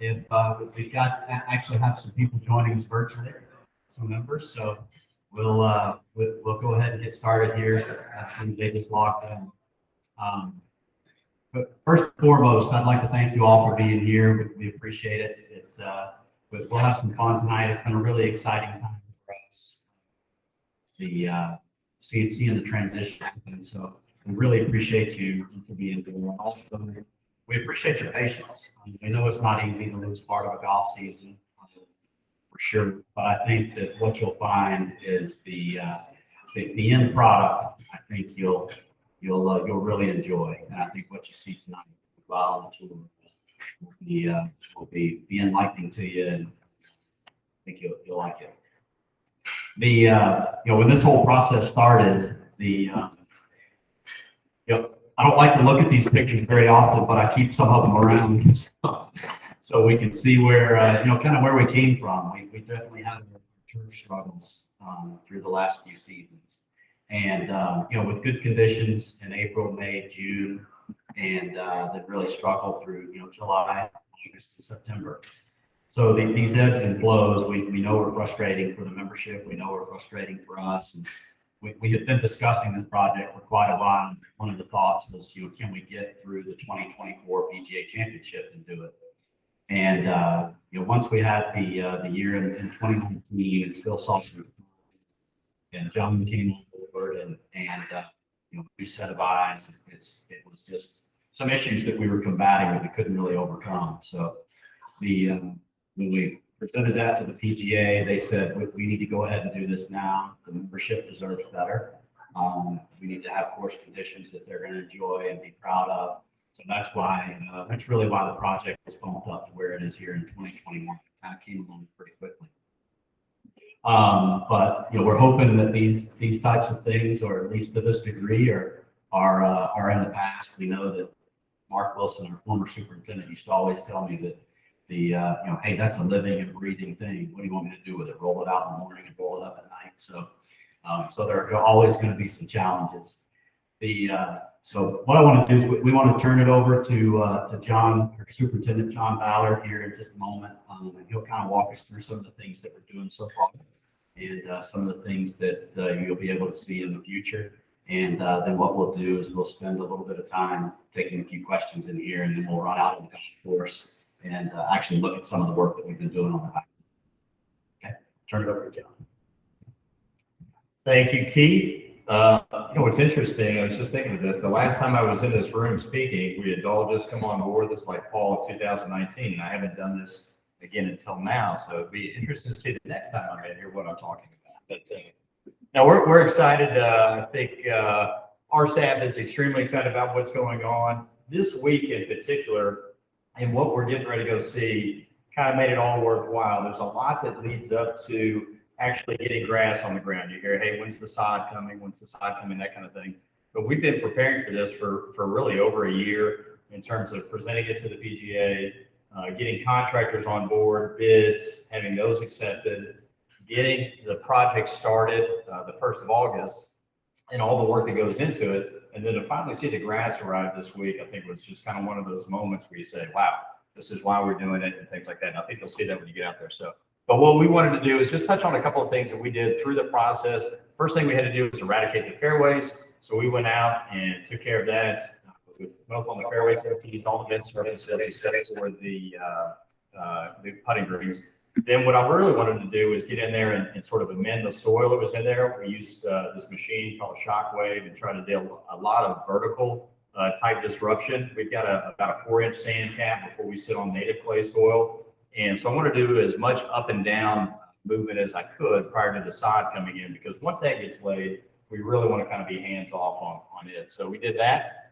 if we've got actually have some people joining us virtually, some members. So we'll go ahead and get started here. So they just logged in. But first and foremost, I'd like to thank you all for being here. We appreciate it. We'll have some fun tonight. It's been a really exciting time for us. Seeing the transition happen. So we really appreciate you for being here. Also, we appreciate your patience. We know it's not easy to lose part of a golf season, for sure. But I think that what you'll find is the end product. I think you'll really enjoy, and I think what you see tonight while the tour will be enlightening to you, and I think you'll like it. When this whole process started, I don't like to look at these pictures very often, but I keep some of them around so we can see where kind of where we came from. We definitely had our turf struggles through the last few seasons. And, with good conditions in April, May, June, and that really struggled through, July, August, and September. So these ebbs and flows, we know are frustrating for the membership. We know are frustrating for us. And we have been discussing this project for quite a while. One of the thoughts was, can we get through the 2024 PGA Championship and do it? And, once we had the year in 2019 and still saw some, and John came on board and new set of eyes. It was just some issues that we were combating that we couldn't really overcome. So when we presented that to the PGA, they said we need to go ahead and do this now. The membership deserves better. We need to have course conditions that they're going to enjoy and be proud of. So that's really why the project was bumped up to where it is here in 2021. It kind of came along pretty quickly. But we're hoping that these types of things, or at least to this degree, are in the past. We know that Mark Wilson, our former superintendent, used to always tell me that hey, that's a living and breathing thing. What do you want me to do with it? Roll it out in the morning and roll it up at night. So there are always going to be some challenges. So what I want to do is we want to turn it over to John, our Superintendent John Ballard, here in just a moment. And he'll kind of walk us through some of the things that we're doing so far and some of the things that you'll be able to see in the future. And then what we'll do is we'll spend a little bit of time taking a few questions in here, and then we'll run out of the golf course and actually look at some of the work that we've been doing on the back. Okay, turn it over to John. Thank you, Keith. What's interesting, I was just thinking of this, the last time I was in this room speaking, we had all just come on board this like fall of 2019, and I haven't done this again until now, so it'd be interesting to see the next time I'm in here what I'm talking about. But now we're excited. I think our staff is extremely excited about what's going on this week in particular, and what we're getting ready to go see kind of made it all worthwhile. There's a lot that leads up to actually getting grass on the ground. You hear, hey, when's the sod coming? When's the sod coming? That kind of thing. But we've been preparing for this for really over a year in terms of presenting it to the PGA, getting contractors on board, bids, having those accepted, getting the project started the 1st of August, and all the work that goes into it. And then to finally see the grass arrive this week, I think was just kind of one of those moments where you say, wow, this is why we're doing it and things like that. And I think you'll see that when you get out there. But what we wanted to do is just touch on a couple of things that we did through the process. First thing we had to do was eradicate the fairways. So we went out and took care of that with both on the fairways, all the bed surfaces except for the putting greens. Then what I really wanted to do is get in there and sort of amend the soil that was in there. We used this machine called Shockwave and try to deal a lot of vertical type disruption. We've got about a 4-inch sand cap before we sit on native clay soil. And so I want to do as much up and down movement as I could prior to the sod coming in, because once that gets laid, we really want to kind of be hands off on it. So we did that.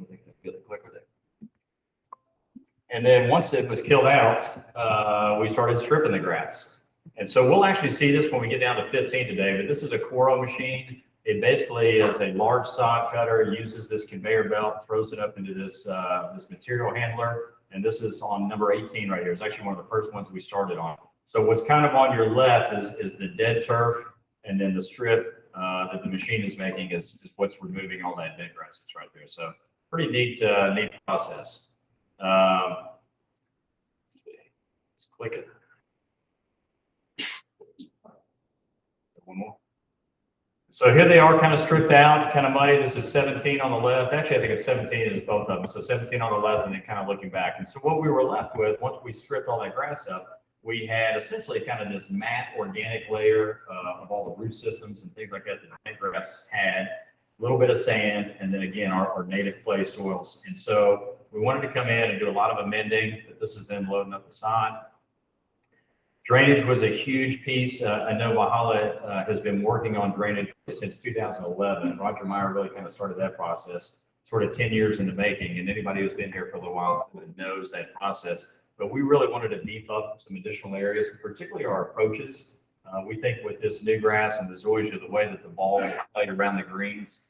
I think I feel the clicker there. And then once it was killed out, we started stripping the grass. And so we'll actually see this when we get down to 15 today, but this is a Coro machine. It basically is a large sod cutter. It uses this conveyor belt, throws it up into this material handler. And this is on number 18 right here. It's actually one of the first ones we started on. So what's kind of on your left is the dead turf, and then the strip that the machine is making is what's removing all that dead grass that's right there. So pretty neat process. Click it. One more. So here they are kind of stripped out, kind of muddy. This is 17 on the left. Actually, I think it's 17 is both of them. So 17 on the left and then kind of looking back. And so what we were left with, once we stripped all that grass up, we had essentially kind of this matte organic layer of all the root systems and things like that that grass had, a little bit of sand, and then again, our native clay soils. And so we wanted to come in and do a lot of amending, but this is then loading up the sod. Drainage was a huge piece. I know Valhalla has been working on drainage since 2011. Roger Meyer really kind of started that process, sort of 10 years in the making. And anybody who's been here for a little while knows that process. But we really wanted to beef up some additional areas, particularly our approaches. We think with this new grass and the zoysia, the way that the ball is played around the greens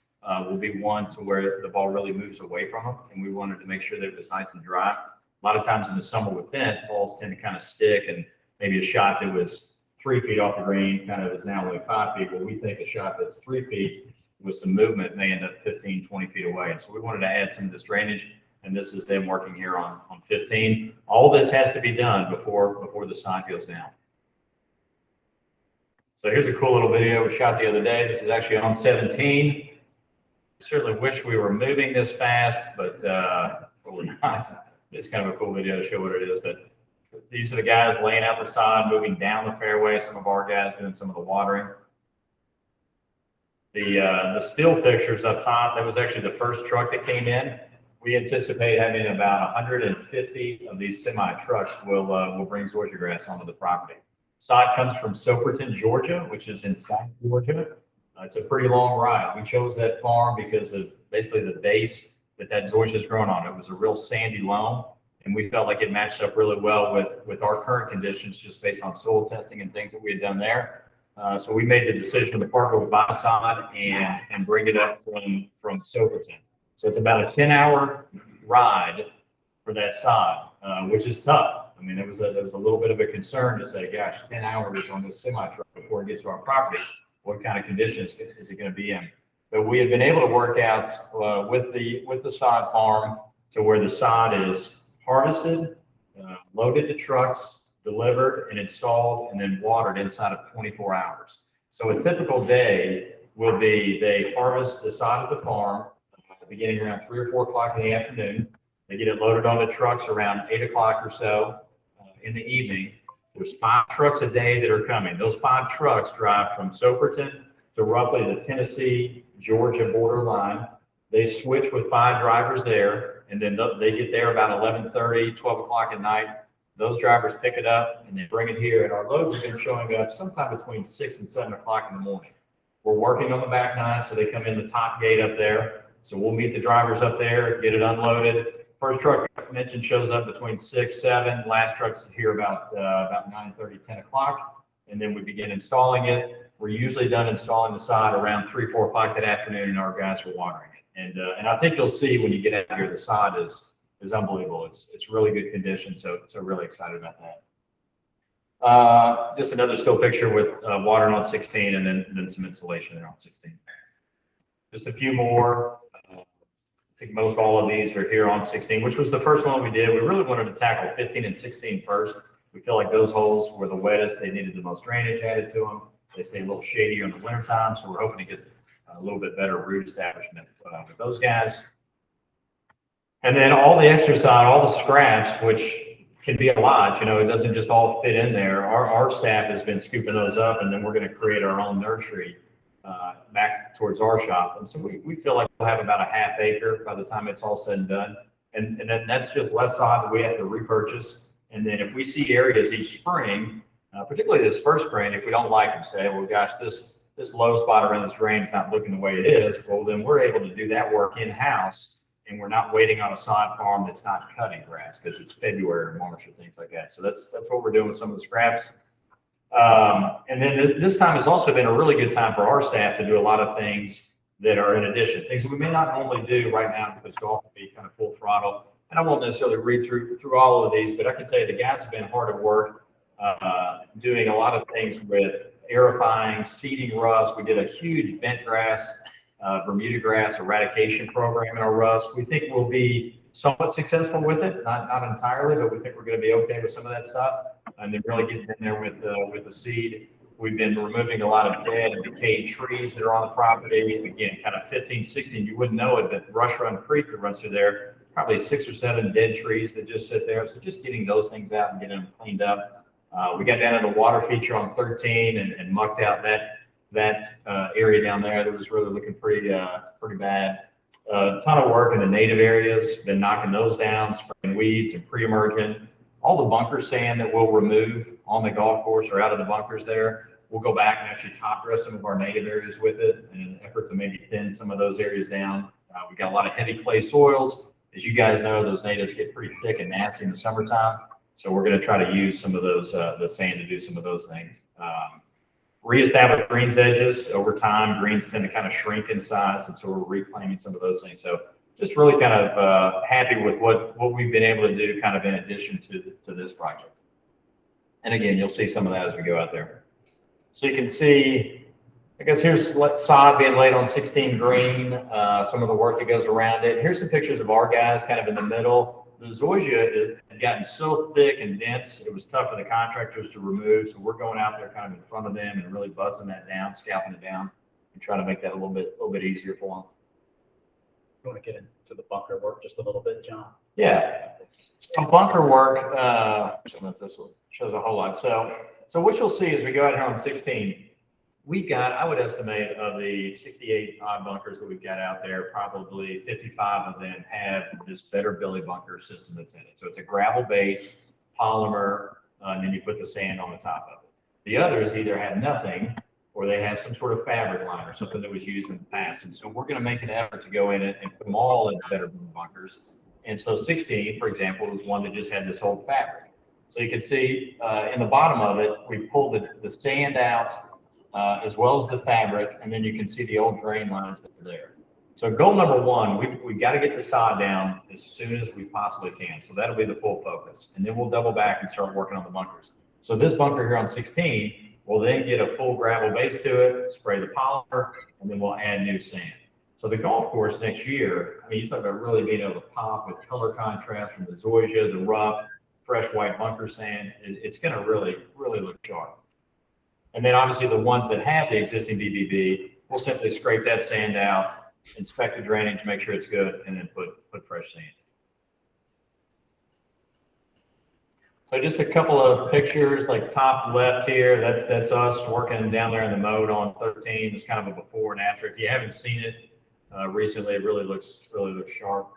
will be one to where the ball really moves away from them. And we wanted to make sure that it was nice and dry. A lot of times in the summer with bent, balls tend to kind of stick, and maybe a shot that was 3 feet off the green kind of is now only 5 feet. Well, we think a shot that's 3 feet with some movement may end up 15, 20 feet away. And so we wanted to add some of this drainage, and this is them working here on 15. All this has to be done before the sod goes down. So here's a cool little video we shot the other day. This is actually on 17. I certainly wish we were moving this fast, but we're not. It's kind of a cool video to show what it is. But these are the guys laying out the sod, moving down the fairway. Some of our guys doing some of the watering. The still pictures up top, that was actually the first truck that came in. We anticipate having about 150 of these semi trucks will bring zoysia grass onto the property. Sod comes from Soperton, Georgia, which is in South Georgia. It's a pretty long ride. We chose that farm because of basically the base that zoysia is grown on. It was a real sandy loam, and we felt like it matched up really well with our current conditions, just based on soil testing and things that we had done there. So we made the decision to partner with Biosod and bring it up from Soperton. So it's about a 10-hour ride for that sod, which is tough. I mean, there was a little bit of a concern to say, gosh, 10 hours on this semi truck before it gets to our property. What kind of conditions is it going to be in? But we have been able to work out with the sod farm to where the sod is harvested, loaded to trucks, delivered and installed, and then watered inside of 24 hours. So a typical day will be they harvest the sod at the farm beginning around 3 or 4 o'clock in the afternoon. They get it loaded on the trucks around 8 o'clock or so in the evening. There's 5 trucks a day that are coming. Those 5 trucks drive from Soperton to roughly the Tennessee-Georgia border line. They switch with 5 drivers there, and then they get there about 11:30, 12 o'clock at night. Those drivers pick it up and they bring it here, and our loads have been showing up sometime between 6 and 7 o'clock in the morning. We're working on the back 9, so they come in the top gate up there. So we'll meet the drivers up there, get it unloaded. First truck I mentioned shows up between 6, 7. Last truck's here about 9:30, 10 o'clock, and then we begin installing it. We're usually done installing the sod around 3, 4 o'clock that afternoon, and our guys are watering it. And I think you'll see when you get out here, the sod is unbelievable. It's really good condition, so really excited about that. Just another still picture with watering on 16, and then some installation there on 16. Just a few more. I think most all of these are here on 16, which was the first one we did. We really wanted to tackle 15 and 16 first. We feel like those holes were the wettest. They needed the most drainage added to them. They stay a little shadier in the wintertime, so we're hoping to get a little bit better root establishment with those guys. And then all the extra side, all the scraps, which can be a lot, it doesn't just all fit in there. Our staff has been scooping those up, and then we're going to create our own nursery back towards our shop. And so we feel like we'll have about a ½ acre by the time it's all said and done. And then that's just less sod that we have to repurchase. And then if we see areas each spring, particularly this first spring, if we don't like them, say, well, gosh, this low spot around this drain is not looking the way it is, well, then we're able to do that work in-house, and we're not waiting on a sod farm that's not cutting grass because it's February or March or things like that. So that's what we're doing with some of the scraps. And then this time has also been a really good time for our staff to do a lot of things that are in addition, things that we may not normally do right now because golf will be kind of full throttle. And I won't necessarily read through all of these, but I can tell you the guys have been hard at work doing a lot of things with aerifying, seeding rust. We did a huge bent grass, Bermuda grass eradication program in our rust. We think we'll be somewhat successful with it, not entirely, but we think we're going to be okay with some of that stuff. and then really getting in there with the seed. We've been removing a lot of dead and decayed trees that are on the property. Again, kind of 15, 16, you wouldn't know it, but Rush Run Creek that runs through there, probably 6 or 7 dead trees that just sit there. So just getting those things out and getting them cleaned up. We got down to the water feature on 13 and mucked out that area down there that was really looking pretty bad. A ton of work in the native areas, been knocking those down, spraying weeds and pre-emergent. All the bunker sand that we'll remove on the golf course or out of the bunkers there, we'll go back and actually top dress some of our native areas with it in an effort to maybe thin some of those areas down. We got a lot of heavy clay soils. As you guys know, those natives get pretty thick and nasty in the summertime. So we're going to try to use some of those, the sand to do some of those things. Reestablish greens edges. Over time, greens tend to kind of shrink in size, and so we're reclaiming some of those things. So just really kind of happy with what we've been able to do kind of in addition to this project. And again, you'll see some of that as we go out there. So you can see, I guess here's sod being laid on 16 green, some of the work that goes around it. Here's some pictures of our guys kind of in the middle. The zoysia had gotten so thick and dense, it was tough for the contractors to remove. So we're going out there kind of in front of them and really busting that down, scalping it down, and trying to make that a little bit easier for them. You want to get into the bunker work just a little bit, John? Yeah. So bunker work, I don't know if this shows a whole lot. So what you'll see as we go out here on 16, we've got, I would estimate of the 68 odd bunkers that we've got out there, probably 55 of them have this Better Billy bunker system that's in it. So it's a gravel base, polymer, and then you put the sand on the top of it. The others either have nothing or they have some sort of fabric line or something that was used in the past. And so we're going to make an effort to go in and put them all in Better Billy bunkers. And so 16, for example, was one that just had this old fabric. So you can see in the bottom of it, we pulled the sand out, as well as the fabric, and then you can see the old drain lines that are there. So goal number one, we've got to get the sod down as soon as we possibly can. So that'll be the full focus. And then we'll double back and start working on the bunkers. So this bunker here on 16 will then get a full gravel base to it, spray the polymer, and then we'll add new sand. So the golf course next year, I mean, you talk about really being able to pop with color contrast from the zoysia, the rough, fresh white bunker sand. It's going to really look sharp. And then obviously the ones that have the existing BBB, we'll simply scrape that sand out, inspect the drainage, make sure it's good, and then put fresh sand. So just a couple of pictures, like top left here, that's us working down there in the mode on 13. It's kind of a before and after. If you haven't seen it recently, it really looks sharp.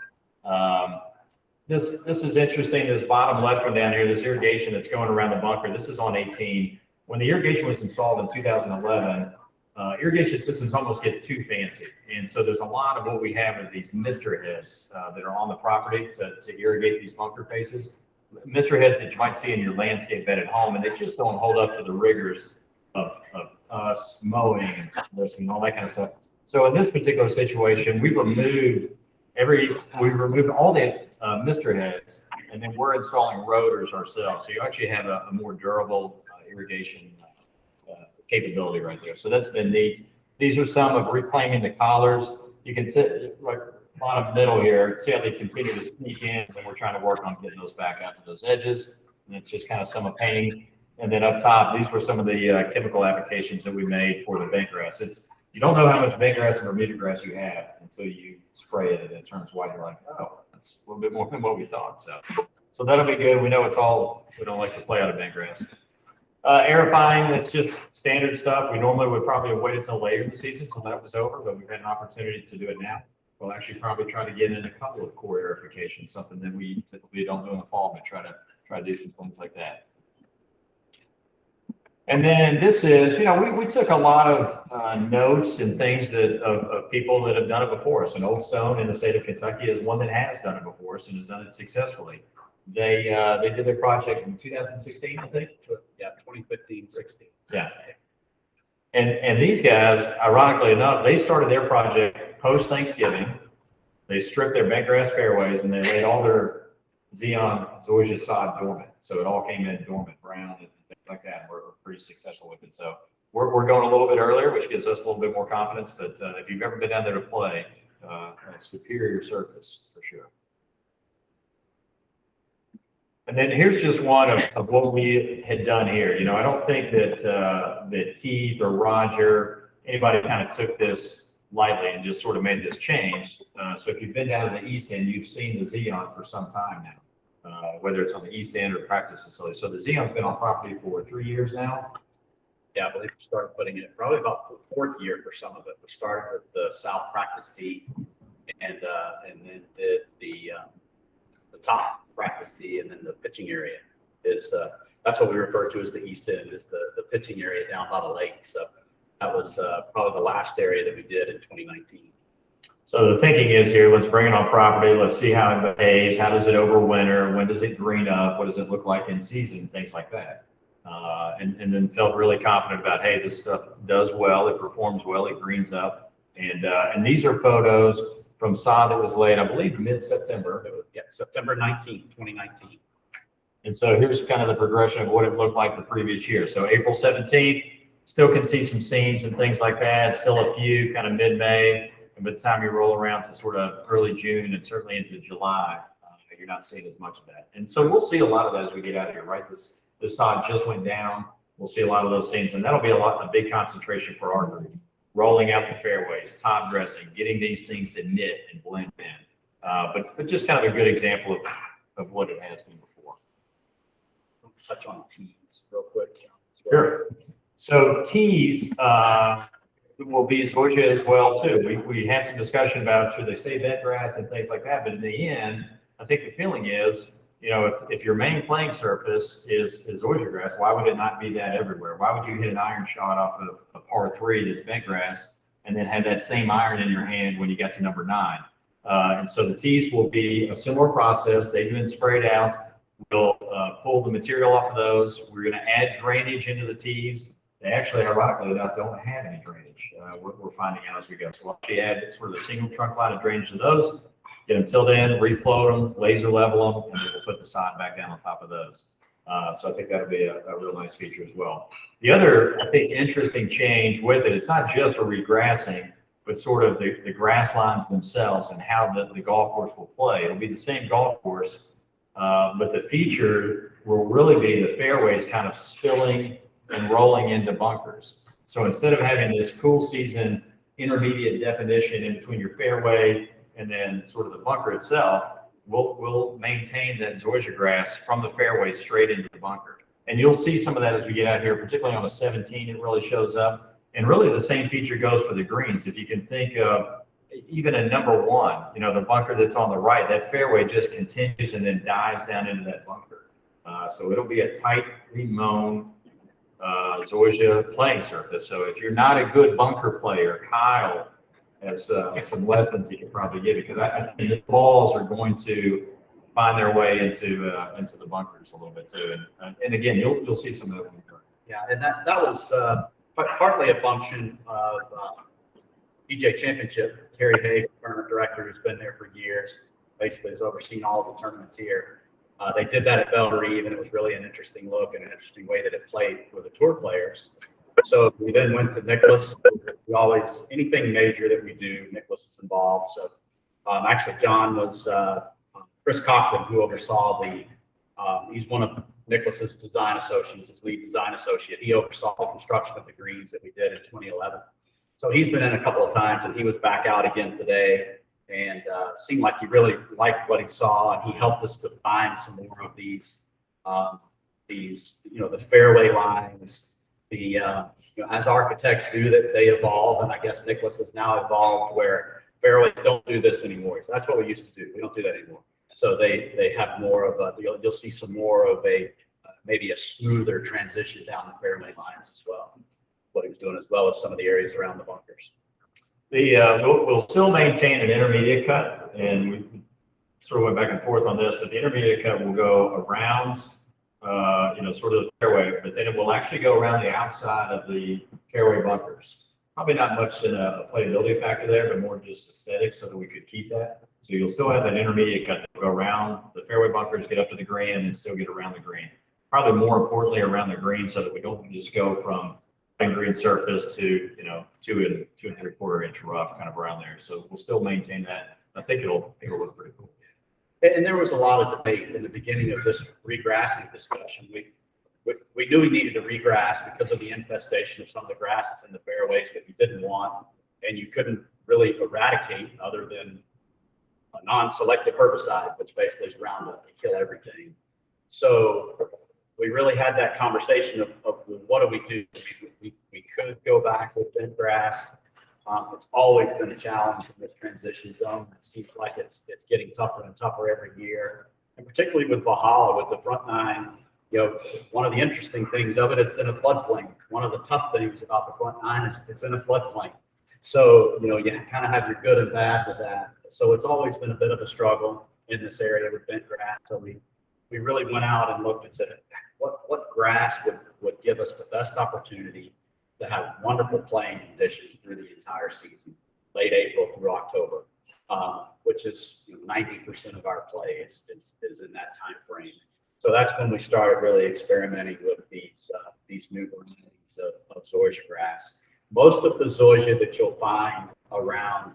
This is interesting. This bottom left one down here, this irrigation that's going around the bunker. This is on 18. When the irrigation was installed in 2011, irrigation systems almost get too fancy. And so there's a lot of what we have are these mister heads that are on the property to irrigate these bunker faces. Mister heads that you might see in your landscape bed at home, and they just don't hold up to the rigors of us mowing and all that kind of stuff. So in this particular situation, we removed all the mister heads, and then we're installing rotors ourselves. So you actually have a more durable irrigation capability right there. So that's been neat. These are some of reclaiming the collars. You can see right bottom middle here, see how they continue to sneak in, and we're trying to work on getting those back out to those edges. And it's just kind of some of painting. And then up top, these were some of the chemical applications that we made for the bent grass. You don't know how much bent grass and Bermuda grass you have until you spray it and it turns white. You're like, oh, that's a little bit more than what we thought. So that'll be good. We know we don't like to play out of bent grass. Aerifying, that's just standard stuff. We normally would probably have waited till later in the season till that was over, but we've had an opportunity to do it now. We'll actually probably try to get in a couple of core aerifications, something that we typically don't do in the fall, but try to do some things like that. And then this is, we took a lot of notes and things of people that have done it before us. And Old Stone in the state of Kentucky is one that has done it before us and has done it successfully. They did their project in 2016, I think. Yeah, 2015, 16. Yeah. And these guys, ironically enough, they started their project post-Thanksgiving. They stripped their bent grass fairways and they laid all their Zeon zoysia sod dormant. So it all came in dormant, brown, and things like that. We're pretty successful with it. So we're going a little bit earlier, which gives us a little bit more confidence. But if you've ever been down there to play, a superior surface for sure. And then here's just one of what we had done here. You know, I don't think that Keith or Roger, anybody kind of took this lightly and just sort of made this change. So if you've been down to the east end, you've seen the Xeon for some time now, whether it's on the east end or practice facility. So the Xeon's been on property for 3 years now. Yeah, I believe we started putting it probably about the fourth year for some of it. We started with the south practice tee and then did the top practice tee, and then the pitching area is, that's what we refer to as the east end, is the pitching area down by the lake. So that was probably the last area that we did in 2019. So the thinking is here, let's bring it on property. Let's see how it behaves. How does it overwinter? When does it green up? What does it look like in season? Things like that. And then felt really confident about, hey, this stuff does well. It performs well. It greens up. And these are photos from sod that was laid, I believe, mid-September. Yeah, September 19th, 2019. And so here's kind of the progression of what it looked like the previous year. So April 17th, still can see some seams and things like that. Still a few kind of mid-May. And by the time you roll around to sort of early June and certainly into July, you're not seeing as much of that. And so we'll see a lot of that as we get out of here, right? This sod just went down. We'll see a lot of those seams, and that'll be a big concentration for our group. Rolling out the fairways, top dressing, getting these things to knit and blend in. But just kind of a good example of what it has been before. Touch on tees real quick. Sure. So tees will be Zoysia as well too. We had some discussion about should they stay bent grass and things like that, but in the end, I think the feeling is, you know, if your main playing surface is Zoysia grass, why would it not be that everywhere? Why would you hit an iron shot off of a par 3 that's bent grass and then have that same iron in your hand when you get to number 9? And so the tees will be a similar process. They've been sprayed out. We'll pull the material off of those. We're going to add drainage into the tees. They actually, ironically enough, don't have any drainage. We're finding out as we go. So we'll actually add sort of a single trunk line of drainage to those. Get them tilled in, refloat them, laser level them, and then we'll put the sod back down on top of those. So I think that'll be a real nice feature as well. The other, I think, interesting change with it, it's not just a regrassing, but sort of the grass lines themselves and how the golf course will play. It'll be the same golf course, but the feature will really be the fairways kind of spilling and rolling into bunkers. So instead of having this cool season intermediate definition in between your fairway and then sort of the bunker itself, we'll maintain that Zoysia grass from the fairway straight into the bunker. And you'll see some of that as we get out here, particularly on a 17, it really shows up. And really the same feature goes for the greens. If you can think of even a number 1, you know, the bunker that's on the right, that fairway just continues and then dives down into that bunker. So it'll be a tightly mown Zoysia playing surface. So if you're not a good bunker player, Kyle has some lessons he can probably give you, because I think the balls are going to find their way into the bunkers a little bit too. And again, you'll see some of that. Yeah, and that was partly a function of PGA Championship. Kerry Hay, tournament director, who's been there for years, basically has overseen all of the tournaments here. They did that at Bellerive, and it was really an interesting look and an interesting way that it played for the tour players. So we then went to Nicklaus. We always, anything major that we do, Nicklaus is involved. So actually, John was Chris Cochran, who oversaw he's one of Nicklaus's design associates, his lead design associate. He oversaw the construction of the greens that we did in 2011. So he's been in a couple of times, and he was back out again today, and seemed like he really liked what he saw, and he helped us define some more of these, you know, the fairway lines. You know, as architects do, that they evolve, and I guess Nicklaus has now evolved where fairways don't do this anymore. So that's what we used to do. We don't do that anymore. So they have more of a, you'll see some more of a maybe a smoother transition down the fairway lines as well. What he was doing, as well as some of the areas around the bunkers. We'll still maintain an intermediate cut, and we sort of went back and forth on this, but the intermediate cut will go around, you know, sort of the fairway, but then it will actually go around the outside of the fairway bunkers. Probably not much in a playability factor there, but more just aesthetics so that we could keep that. So you'll still have that intermediate cut that will go around the fairway bunkers, get up to the green, and still get around the green. Probably more importantly around the green, so that we don't just go from green surface to, you know, 2 3/4 inch rough kind of around there. So we'll still maintain that. I think it'll look pretty cool. And there was a lot of debate in the beginning of this regrassing discussion. We knew we needed to regrass because of the infestation of some of the grasses in the fairways that you didn't want, and you couldn't really eradicate other than a non-selective herbicide, which basically is Roundup to kill everything. So we really had that conversation of what do we do? We could go back with bent grass. It's always been a challenge in this transition zone. It seems like it's getting tougher and tougher every year, and particularly with Valhalla, with the front nine. You know, one of the interesting things of it, it's in a floodplain. One of the tough things about the front nine is it's in a floodplain. So, you know, you kind of have your good and bad with that. So it's always been a bit of a struggle in this area with bent grass. So we really went out and looked and said, what grass would give us the best opportunity to have wonderful playing conditions through the entire season, late April through October, which is 90% of our play is in that time frame. So that's when we started really experimenting with these new varieties of zoysia grass. Most of the zoysia that you'll find around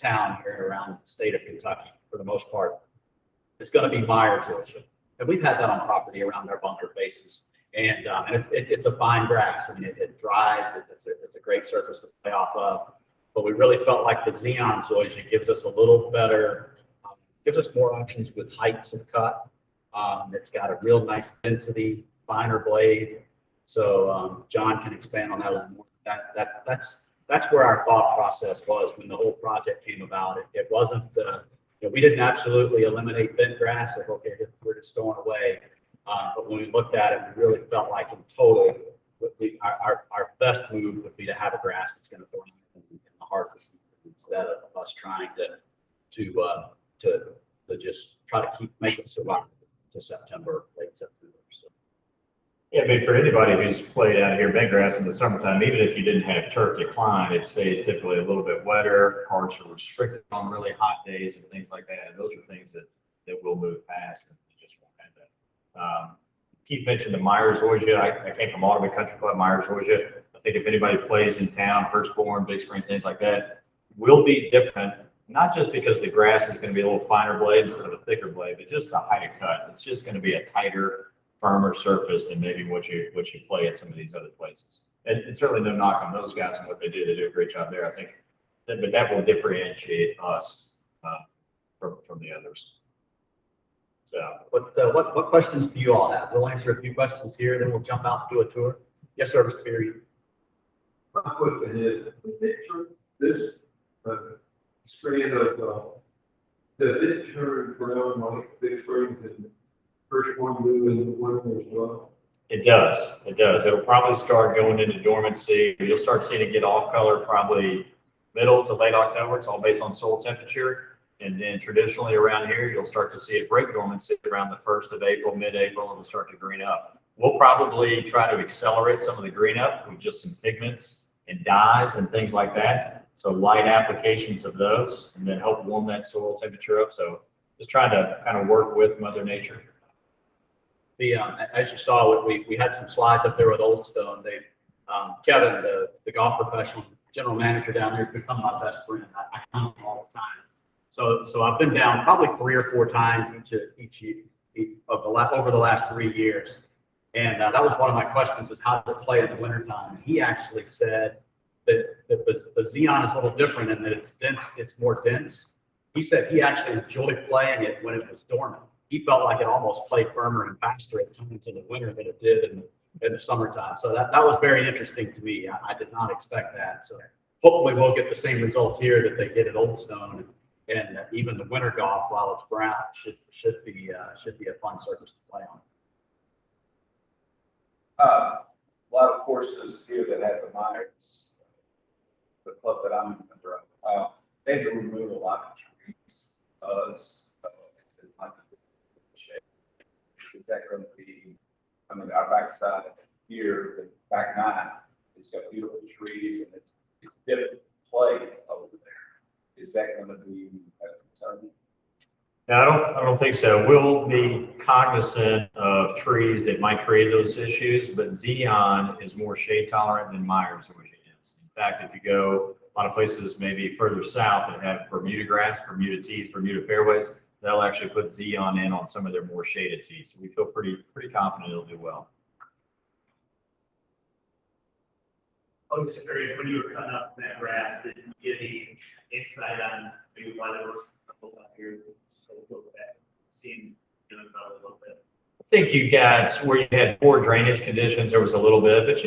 town here, around the state of Kentucky, for the most part, is going to be Meyer zoysia. And we've had that on property around our bunker bases. And it's a fine grass. I mean, it dries. It's a great surface to play off of. But we really felt like the Zeon zoysia gives us a little better, gives us more options with heights of cut. It's got a real nice density, finer blade. So John can expand on that a little more. That's where our thought process was when the whole project came about. It wasn't, we didn't absolutely eliminate bent grass. Like, okay, we're just going away. But when we looked at it, we really felt like in total, our best move would be to have a grass that's going to thrive in the harvest instead of us trying to just try to make it survive to September, late September. So. Yeah, but for anybody who's played out here bent grass in the summertime, even if you didn't have turf decline, it stays typically a little bit wetter. Cards are restricted on really hot days and things like that. And those are things that will move past, and you just won't have that. Keith mentioned the Meyer zoysia. I came from Audubon Country Club, Meyer zoysia. I think if anybody plays in town, Firstborn, Big Spring, things like that, will be different. Not just because the grass is going to be a little finer blade instead of a thicker blade, but just the height of cut. It's just going to be a tighter, firmer surface than maybe what you play at some of these other places. And certainly no knock on those guys and what they do. They do a great job there, I think. But that will differentiate us from the others. So, what questions do you all have? We'll answer a few questions here, then we'll jump out and do a tour. Yes, sir, Mr. Perry. My question is, this strand of, does it turn brown like Big Springs and Firstborn blue in the winter as well? it does. It does. It'll probably start going into dormancy. You'll start seeing it get off color probably middle to late October. It's all based on soil temperature. And then traditionally around here, you'll start to see it break dormancy around the 1st of April, mid-April, and it'll start to green up. We'll probably try to accelerate some of the green up with just some pigments and dyes and things like that. So light applications of those, and then help warm that soil temperature up. So just trying to kind of work with Mother Nature. As you saw, we had some slides up there with Old Stone. Kevin, the golf professional general manager down there, has become my best friend. I come all the time. So I've been down probably 3 or 4 times over the last 3 years. And that was one of my questions, is how to play in the wintertime. And he actually said that the Zeon is a little different in that it's dense, it's more dense. He said he actually enjoyed playing it when it was dormant. He felt like it almost played firmer and faster at times in the winter than it did in the summertime. So that was very interesting to me. I did not expect that. So hopefully we'll get the same results here that they get at Old Stone. And even the winter golf, while it's brown, should be a fun surface to play on. A lot of courses here that have the Myers, the club that I'm a member of, they have to remove a lot of trees. It's not in shape. Is that going to be? I mean, our backside here, the back 9, it's got beautiful trees, and it's different play over there. Is that going to be a concern? No, I don't think so. We'll be cognizant of trees that might create those issues, but Zeon is more shade tolerant than Myers is. In fact, if you go a lot of places maybe further south that have Bermuda grass, Bermuda tees, Bermuda fairways, they'll actually put Xeon in on some of their more shaded tees. So we feel pretty confident it'll do well. I was just curious, when you were cutting up that grass, did you get any insight on maybe why there was troubles out here? So we'll go back, seeing, about a little bit. I think you got where you had poor drainage conditions, there was a little bit, but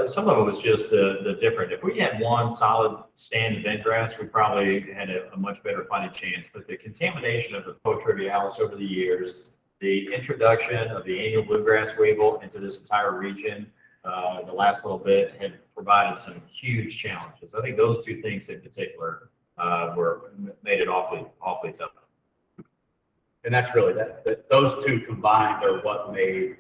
some of it was just the different. If we had one solid stand bent grass, we probably had a much better fighting chance. But the contamination of the Potrivialis over the years, the introduction of the annual bluegrass weevil into this entire region, the last little bit had provided some huge challenges. I think those two things in particular made it awfully tough. And that's really those two combined are what made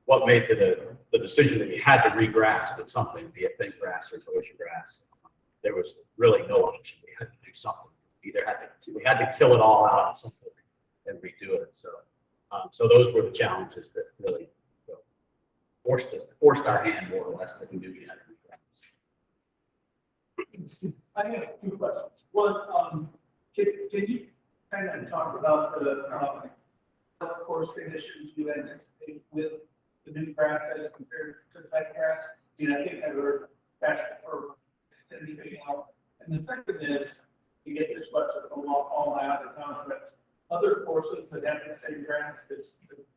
the decision that you had to regrass with something, be it bent grass or zoysia grass. There was really no option. We had to do something. We had to kill it all out at some point and redo it. So those were the challenges that really forced our hand more or less to do that. I have two questions. One, can you kind of talk about the health course conditions you anticipate with the new grass as compared to the bent grass? I think I heard passion for anything else. And the second is, to get this question from all my other contracts, other courses that have the same grass, this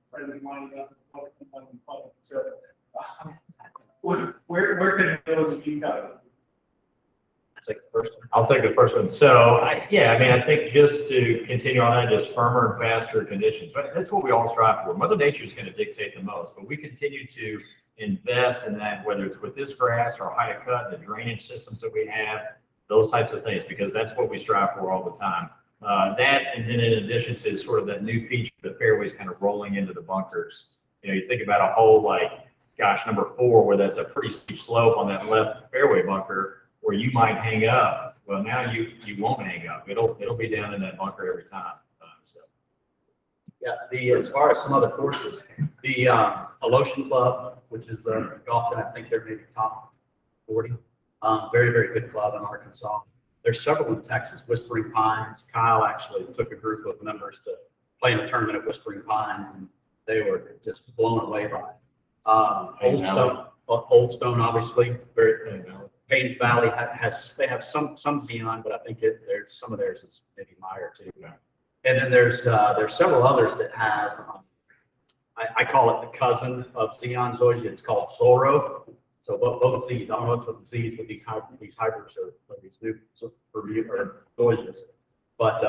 friend of mine, so where can it go to be done? I'll take the first one. So I think just to continue on that, just firmer and faster conditions. Right? That's what we all strive for. Mother Nature is going to dictate the most, but we continue to invest in that, whether it's with this grass or high cut, the drainage systems that we have, those types of things, because that's what we strive for all the time. That, and then in addition to sort of that new feature, the fairways kind of rolling into the bunkers. You think about a hole like, number 4, where that's a pretty steep slope on that left fairway bunker, where you might hang up. Well, now you won't hang up. It'll be down in that bunker every time. Yeah, as far as some other courses, the Alotian Club, which is golf, and I think they're maybe top 40. Very, very good club in Arkansas. There's several in Texas. Whispering Pines. Kyle actually took a group of members to play in a tournament at Whispering Pines, and they were just blown away by it. Old Stone, obviously, very. Paynes Valley they have some Xeon, but I think there's some of theirs is maybe Meyer too. Yeah. And then there's several others that have I call it the cousin of Xeon zoysia. It's called Soro. So both Z's. I don't know what's with the Z's with these hybrids or these new zoysias, but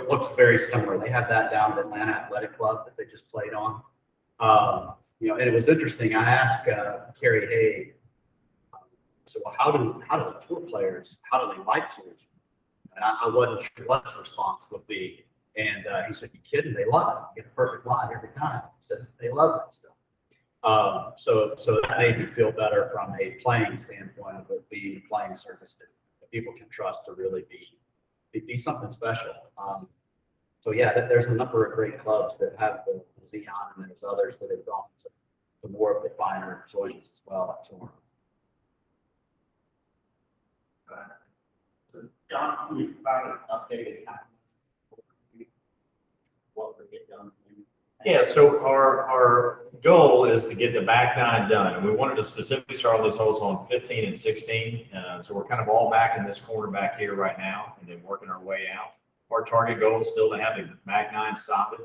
looks very similar. They have that down at Atlanta Athletic Club that they just played on. And it was interesting. I asked Kerry Hay. So how do the tour players, how do they like zoysia? And I wasn't sure what his response would be. And he said, "You kidding? They love it. You get a perfect line every time." He said they love it still. So that made me feel better from a playing standpoint of it being a playing surface that people can trust to really be something special. So there's a number of great clubs that have the Xeon, and there's others that have gone to more of the finer zoysias as well. John, we found an updated what we get done. Yeah, so our goal is to get the back 9 done, and we wanted to specifically start all these holes on 15 and 16. So we're kind of all back in this corner back here right now, and then working our way out. Our target goal is still to have the back 9 solid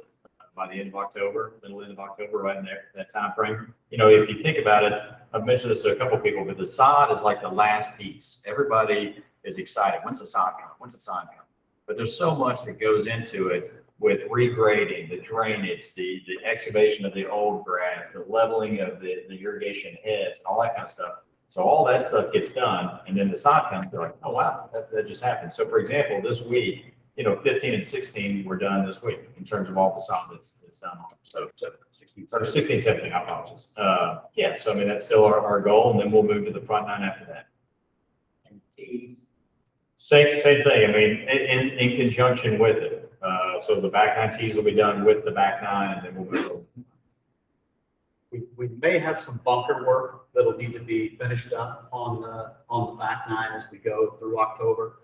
by the end of October, middle end of October, right in there, that time frame. If you think about it, I've mentioned this to a couple of people, but the sod is like the last piece. Everybody is excited. When's the sod coming? When's the sod coming? But there's so much that goes into it with regrading, the drainage, the excavation of the old grass, the leveling of the irrigation heads, and all that kind of stuff. So all that stuff gets done, and then the sod comes, they're like, oh, wow, that just happened. So, for example, this week, 15 and 16 were done this week in terms of all the sod that's done on them. So 16, 17, I apologize. So, that's still our goal, and then we'll move to the front 9 after that. And tees. Same thing, in conjunction with it. So the back 9 tees will be done with the back 9, and then we'll move over. We may have some bunker work that'll need to be finished up on the back 9 as we go through October,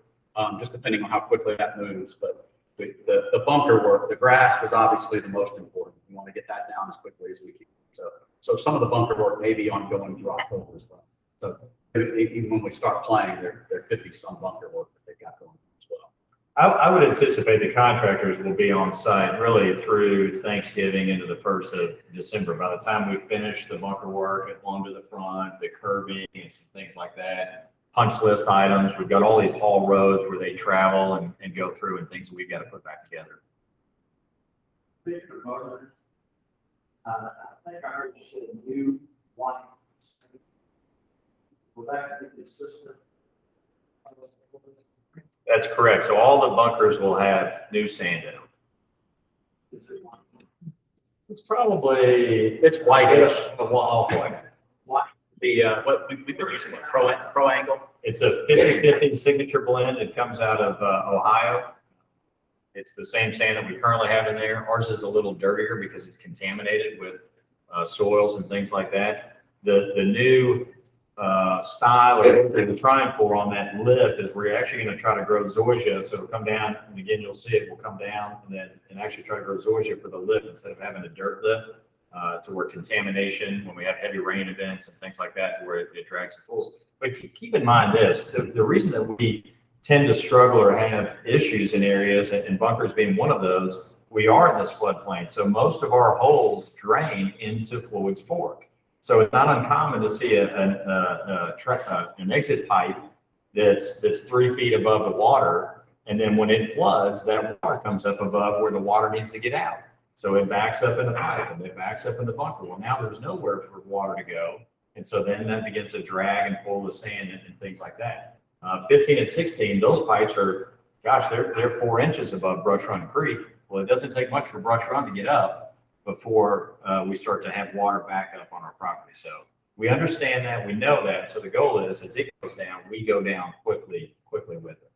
just depending on how quickly that moves. But the bunker work, the grass was obviously the most important. We want to get that down as quickly as we can. So some of the bunker work may be ongoing through October as well. So even when we start playing, there could be some bunker work that they've got going as well. I would anticipate the contractors will be on site really through Thanksgiving into the 1st of December. By the time we finish the bunker work along to the front, the curbing and some things like that, punch list items, we've got all these haul roads where they travel and go through and things that we've got to put back together. I think I heard you say new line. Will that be consistent? That's correct. So all the bunkers will have new sand in them. Is it one? It's probably, It's whitish, but off white. Why? What we've been using, pro angle. it's a 50/50 signature blend. It comes out of Ohio. It's the same sand that we currently have in there. Ours is a little dirtier because it's contaminated with soils and things like that. The new style or what we're trying for on that lip is we're actually going to try to grow zoysia. So it'll come down, and again, you'll see it will come down and actually try to grow zoysia for the lip instead of having a dirt lip to where contamination, when we have heavy rain events and things like that, where it drags and pulls. But keep in mind this, the reason that we tend to struggle or have issues in areas, and bunkers being one of those, we are in this floodplain. So most of our holes drain into Floyd's Fork. So it's not uncommon to see an exit pipe that's 3 feet above the water. And then when it floods, that water comes up above where the water needs to get out. So it backs up in the pipe and it backs up in the bunker. Well, now there's nowhere for water to go. And so then that begins to drag and pull the sand and things like that. 15 and 16, those pipes are, gosh, they're 4 inches above Brush Run Creek. Well, it doesn't take much for Brush Run to get up before we start to have water back up on our property. So we understand that, we know that. So the goal is, as it goes down, we go down quickly with it.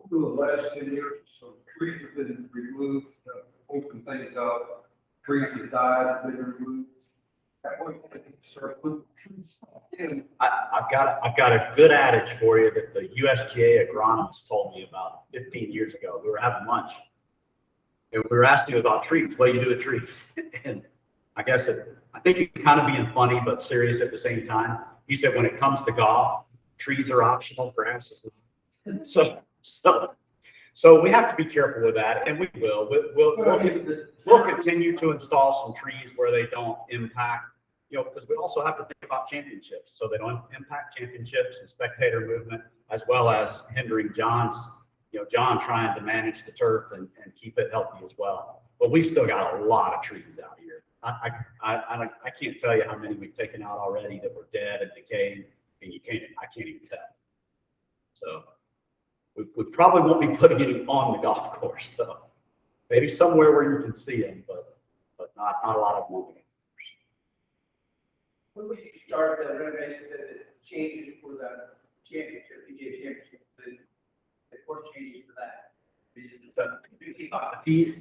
Over the last 10 years, some trees have been removed, open things up, trees that died have been removed. That way, we can start putting trees in. I've got a good adage for you that the USGA agronomist told me about 15 years ago. We were having lunch and we were asking him about trees. What do you do with trees? And I think he's kind of being funny but serious at the same time. He said, when it comes to golf, trees are optional, grass is not. So we have to be careful with that, and we will. We'll continue to install some trees where they don't impact, because we also have to think about championships, so they don't impact championships and spectator movement, as well as hindering John trying to manage the turf and keep it healthy as well. But we've still got a lot of trees out here. I can't tell you how many we've taken out already that were dead and decaying, and I can't even tell. So we probably won't be putting it on the golf course, though. Maybe somewhere where you can see them, but not a lot of them on the golf course. When will you start the renovation, the changes for the championship, PGA championship, the course changes for that? The tees,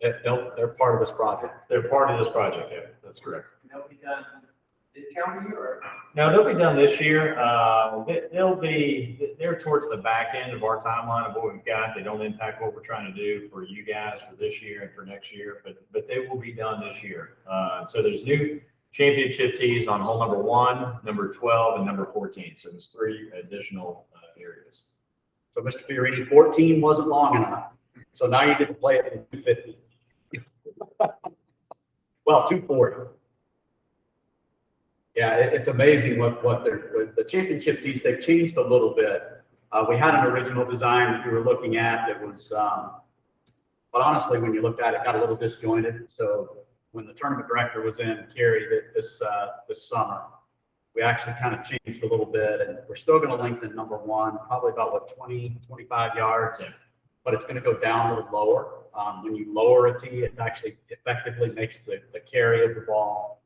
they're part of this project. They're part of this project, yeah, that's correct. And that'll be done this calendar year or? No, they'll be done this year. They're towards the back end of our timeline of what we've got. They don't impact what we're trying to do for you guys for this year and for next year, but they will be done this year. So there's new championship tees on hole number 1, number 12, and number 14. So there's 3 additional areas. So Mr. Fiorini, 14 wasn't long enough. So now you get to play it from 250. Well, 240. Yeah, it's amazing what the championship tees, they've changed a little bit. We had an original design that we were looking at that was, but honestly, when you looked at it, got a little disjointed. So when the tournament director was in Cary this summer, we actually kind of changed a little bit, and we're still going to lengthen number 1, probably about 20, 25 yards, Yeah. But it's going to go down a little lower. When you lower a tee, it actually effectively makes the carry of the ball,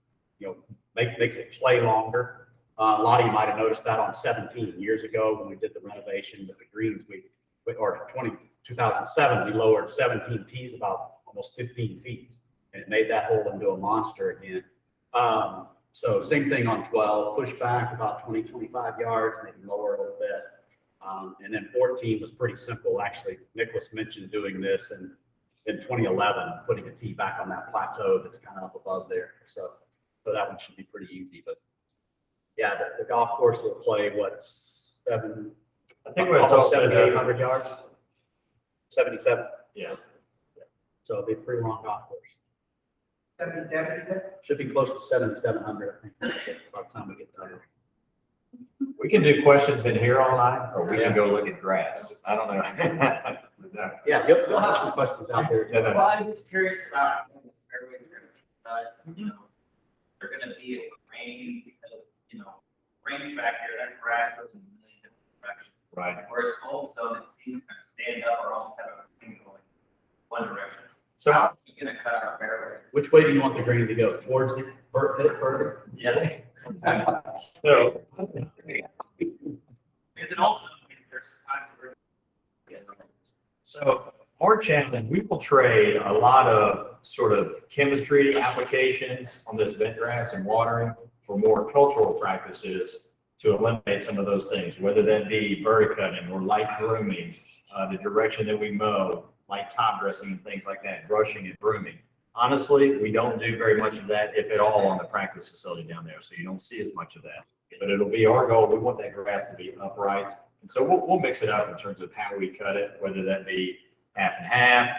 makes it play longer. A lot of you might have noticed that on 17 years ago when we did the renovation with the greens, 2007, we lowered 17 tees about almost 15 feet, and it made that hole into a monster again. So same thing on 12, push back about 20, 25 yards, maybe lower a little bit. And then 14 was pretty simple, actually. Nicholas mentioned doing this in 2011, putting a tee back on that plateau that's kind of up above there. So that one should be pretty easy, but yeah, the golf course will play, what, I think when it's all said and done, 7,800 yards? 77. yeah. So it'll be a pretty long golf course. 77, Should be close to 7,700, I think, by the time we get done. We can do questions in here all night, or we can go look at grass. I don't know. Yeah, you'll have some questions out there. Yeah, Well, I'm just curious about the fairways, they're gonna be a rain because, rain factor, that grass goes in a million different directions. Right. Whereas Old Stone, it seems kind of stand up or almost have a thing going one direction. So, How are you gonna cut out a fairway? Which way do you want the green to go? Towards the, hit it further? Yes. so Because it also, there's times where. So our challenge, we will trade a lot of sort of chemistry applications on this bent grass and watering for more cultural practices to eliminate some of those things, whether that be berry cutting or light grooming, the direction that we mow, like top dressing and things like that, brushing and grooming. Honestly, we don't do very much of that, if at all, on the practice facility down there, so you don't see as much of that. But it'll be our goal. We want that grass to be upright. And so we'll mix it up in terms of how we cut it, whether that be half and half,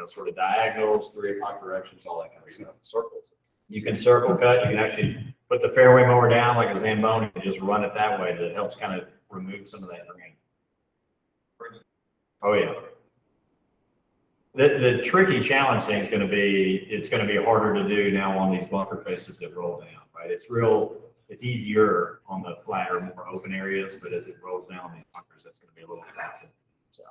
sort of diagonals, 3 o'clock directions, all that kind of stuff. Circles. You can circle cut. You can actually put the fairway mower down like a Zamboni and just run it that way. That helps kind of remove some of that green. Oh, yeah. The tricky challenge thing is going to be, it's going to be harder to do now on these bunker faces that roll down, right? It's easier on the flatter, more open areas, but as it rolls down these bunkers, that's going to be a little faster. So,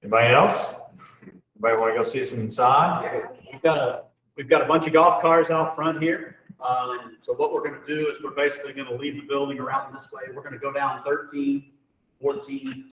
anybody else? Anybody want to go see some inside? We've got a bunch of golf cars out front here. So what we're going to do is we're basically going to leave the building around this way. We're going to go down 13, 14,